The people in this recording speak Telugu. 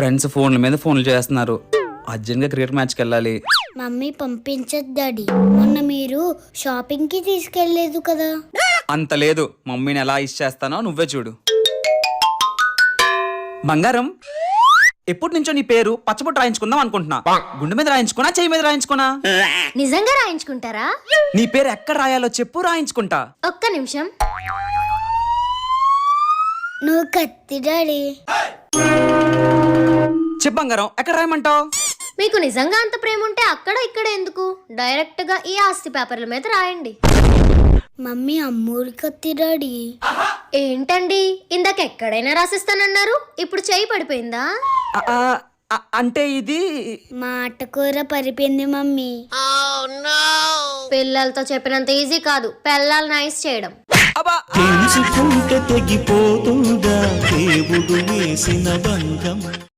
ఫ్రెండ్స్ ఫోన్ల మీద ఫోన్లు చేస్తున్నారు. అర్జెంట్ గా క్రికెట్ మ్యాచ్ కి వెళ్ళాలి. మమ్మీ పంపించదు డాడీ. మొన్న మీరు షాపింగ్ కి తీసుకెళ్లేదు కదా. అంత లేదు, మమ్మీని ఎలా ఇచ్చేస్తానో నువ్వే చూడు. బంగారం, ఎప్పటి నుంచో నీ పేరు పచ్చబొట్టు రాయించుకుందాం అనుకుంటున్నా. గుండె మీద రాయించుకున్నా, చెయ్యి మీద రాయించుకున్నా? నిజంగా రాయించుకుంటారా? నీ పేరు ఎక్కడ రాయాలో చెప్పు, రాయించుకుంటా. ఒక్క నిమిషం. నువ్వు కత్తి డాడీ. చెప్పు బంగారం, ఎక్కడ రాయమంటావు? మీకు నిజంగా అంత ప్రేమ ఉంటే అక్కడ ఇక్కడ ఎందుకు, డైరెక్ట్ గా ఈ ఆస్తి పేపర్ల మీద రాయండి. మమ్మీ అమ్మూరి కత్తి డాడీ. ఏంటండి, ఇందాక ఎక్కడైనా రాసిస్తానన్నారు, ఇప్పుడు చేయి పడిపోయిందా? అంటే ఇది మాటకూర పరిపోయింది మమ్మీ. పిల్లలతో చెప్పినంత ఈజీ కాదు పెళ్ళాలు నైస్ చేయడం. తెలుసుకుంటే తెగిపోతుందా దేవుడు వేసిన బంధం.